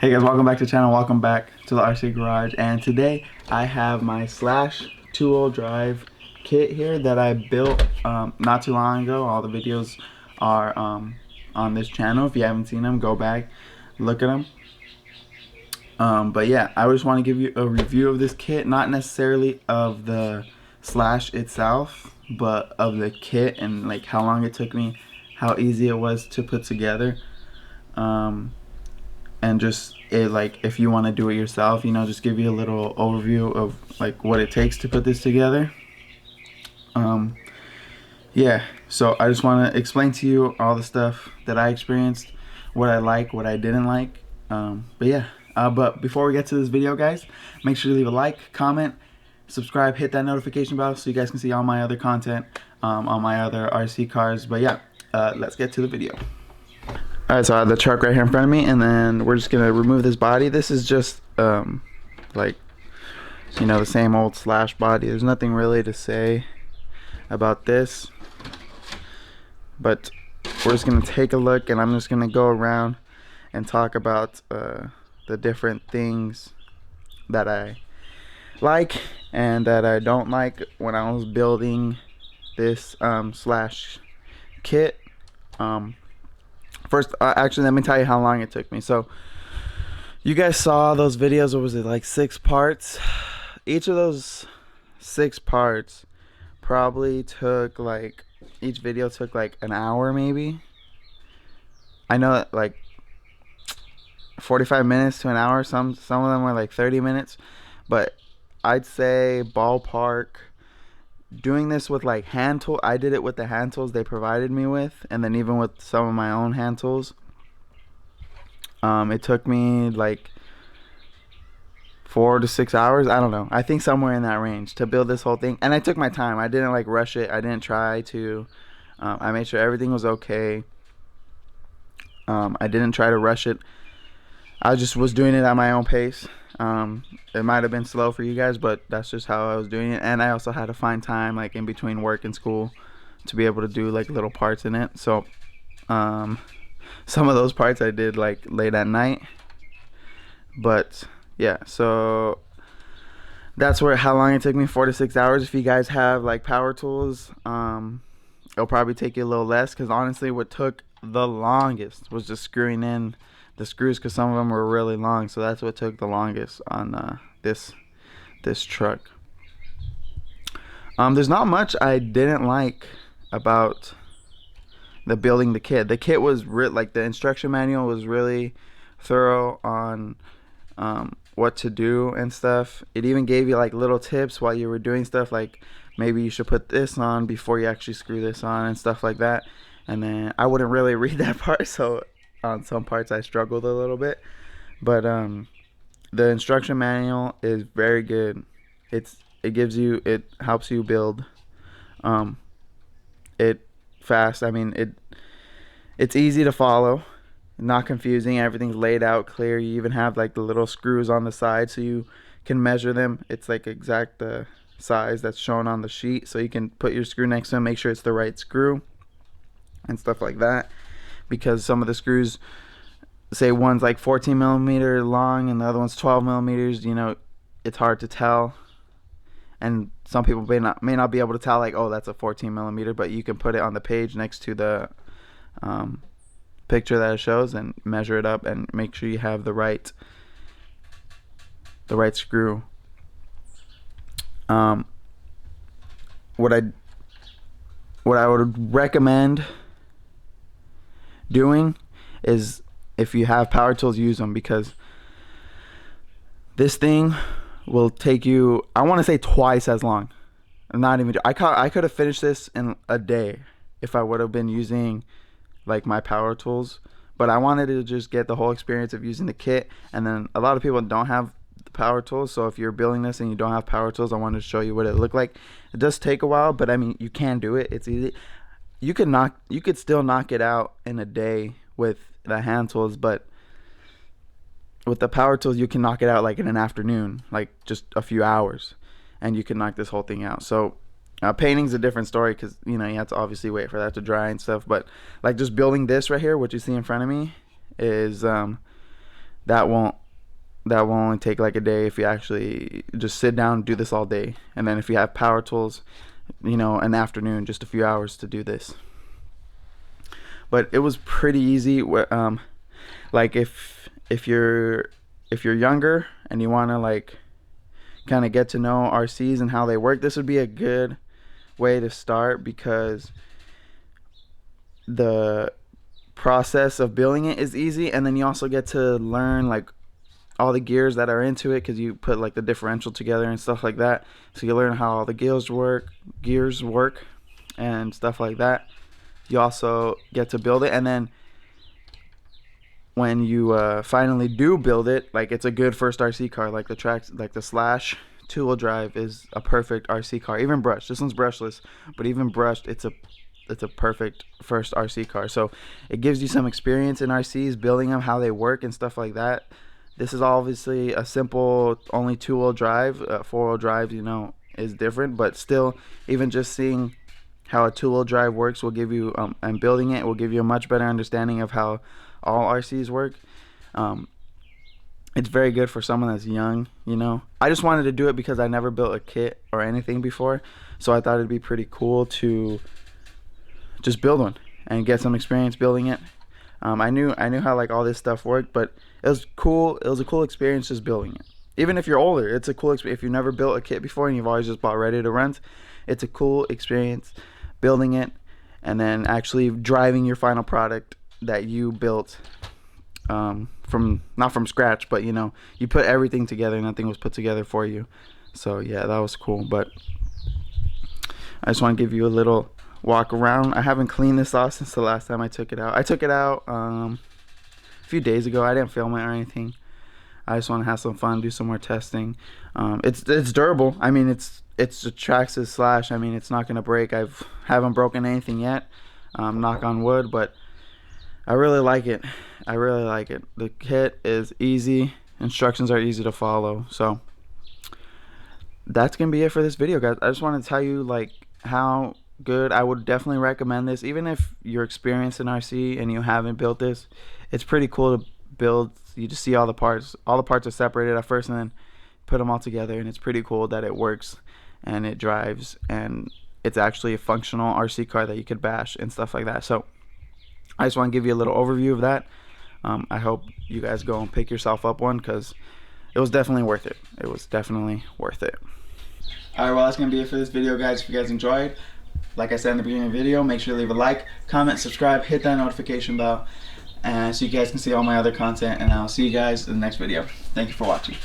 Hey guys, welcome back to the channel. Welcome back to the RC Garage. And today I have my Slash two-wheel drive kit here that I built not too long ago. All the videos are on this channel. If you haven't seen them, go back, look at them. But yeah, I just want to give you a review of this kit, not necessarily of the Slash itself, but of the kit and like how long it took me, how easy it was to put together. And just like if you want to do it yourself, just give you a little overview of like what it takes to put this together. Yeah, so I just want to explain to you all the stuff that I experienced, what I like, what I didn't like. But before we get to this video, guys, make sure to leave a like, comment, subscribe, hit that notification bell so you guys can see all my other content on my other RC cars. But yeah, let's get to the video. Alright, so I have the truck right here in front of me, and then we're just gonna remove this body. This is just like, the same old Slash body. There's nothing really to say about this, but we're just gonna take a look, and I'm just gonna go around and talk about the different things that I like and that I don't like when I was building this Slash kit. First, actually, let me tell you how long it took me. So, you guys saw those videos, or was it like 6 parts? Each of those 6 parts probably took like, each video took like an hour maybe. I know that like 45 minutes to an hour, some of them were like 30 minutes. But I'd say ballpark, doing this with like hand tool, I did it with the hand tools they provided me with, and then even with some of my own hand tools, it took me like 4 to 6 hours. I don't know, I think somewhere in that range to build this whole thing. And I took my time. I didn't like rush it. I didn't try to I made sure everything was okay. I didn't try to rush it. I just was doing it at my own pace. It might have been slow for you guys, but that's just how I was doing it. And I also had to find time like in between work and school to be able to do like little parts in it. So some of those parts I did like late at night. But yeah, so that's how long it took me, 4 to 6 hours. If you guys have like power tools, it'll probably take you a little less, because honestly what took the longest was just screwing in the screws, because some of them were really long. So that's what took the longest on this truck. There's not much I didn't like about the building the kit. The kit was like the instruction manual was really thorough on what to do and stuff. It even gave you like little tips while you were doing stuff, like maybe you should put this on before you actually screw this on and stuff like that. And then I wouldn't really read that part, so on some parts I struggled a little bit. But the instruction manual is very good. It helps you build it fast. I mean, it's easy to follow, not confusing. Everything's laid out clear. You even have like the little screws on the side so you can measure them. It's like exact size that's shown on the sheet, so you can put your screw next to them, make sure it's the right screw and stuff like that. Because some of the screws, say one's like 14 millimeter long and the other one's 12 millimeters, it's hard to tell. And some people may not be able to tell, like, oh, that's a 14 millimeter, but you can put it on the page next to the picture that it shows and measure it up and make sure you have the right screw. What I would recommend doing is, if you have power tools, use them, because this thing will take you, I want to say, twice as long. Not even, I could have finished this in a day if I would have been using like my power tools. But I wanted to just get the whole experience of using the kit. And then a lot of people don't have the power tools, so if you're building this and you don't have power tools, I wanted to show you what it looked like. It does take a while, but I mean, you can do it. It's easy. You could still knock it out in a day with the hand tools, but with the power tools you can knock it out like in an afternoon, like just a few hours, and you can knock this whole thing out. So painting's a different story, because you have to obviously wait for that to dry and stuff. But like just building this right here, what you see in front of me, is that won't that will only take like a day if you actually just sit down and do this all day. And then if you have power tools, an afternoon, just a few hours to do this. But it was pretty easy. Like if you're younger and you want to like kind of get to know RCs and how they work, this would be a good way to start, because the process of building it is easy, and then you also get to learn like all the gears that are into it, because you put like the differential together and stuff like that. So you learn how all the gears work and stuff like that. You also get to build it, and then when you finally do build it, like it's a good first RC car. Like the Slash 2-wheel drive is a perfect RC car. Even brushed, this one's brushless, but even brushed, it's a perfect first RC car. So it gives you some experience in RCs, building them, how they work and stuff like that. This is obviously a simple, only 2-wheel drive. 4-wheel drive, is different, but still, even just seeing how a 2-wheel drive works will give you, and building it will give you a much better understanding of how all RCs work. It's very good for someone that's young. I just wanted to do it because I never built a kit or anything before, so I thought it'd be pretty cool to just build one and get some experience building it. I knew how like all this stuff worked, but it was cool. It was a cool experience just building it. Even if you're older, it's a cool experience. If you've never built a kit before and you've always just bought ready to rent, it's a cool experience building it and then actually driving your final product that you built, not from scratch, but you put everything together. Nothing was put together for you. So yeah, that was cool. But I just want to give you a little walk around. I haven't cleaned this off since the last time I took it out. I took it out a few days ago. I didn't film it or anything. I just want to have some fun, do some more testing. It's durable. I mean, it's a Traxxas Slash. I mean, it's not gonna break. Haven't broken anything yet. Knock on wood. But I really like it. The kit is easy. Instructions are easy to follow. So that's gonna be it for this video, guys. I just want to tell you like how good. I would definitely recommend this, even if you're experienced in RC and you haven't built this. It's pretty cool to build. You just see all the parts are separated at first, and then put them all together, and it's pretty cool that it works and it drives, and it's actually a functional RC car that you could bash and stuff like that. So I just want to give you a little overview of that. I hope you guys go and pick yourself up one, because it was definitely worth it. Alright, well, that's going to be it for this video, guys. If you guys enjoyed, like I said in the beginning of the video, make sure to leave a like, comment, subscribe, hit that notification bell, and so you guys can see all my other content, and I'll see you guys in the next video. Thank you for watching.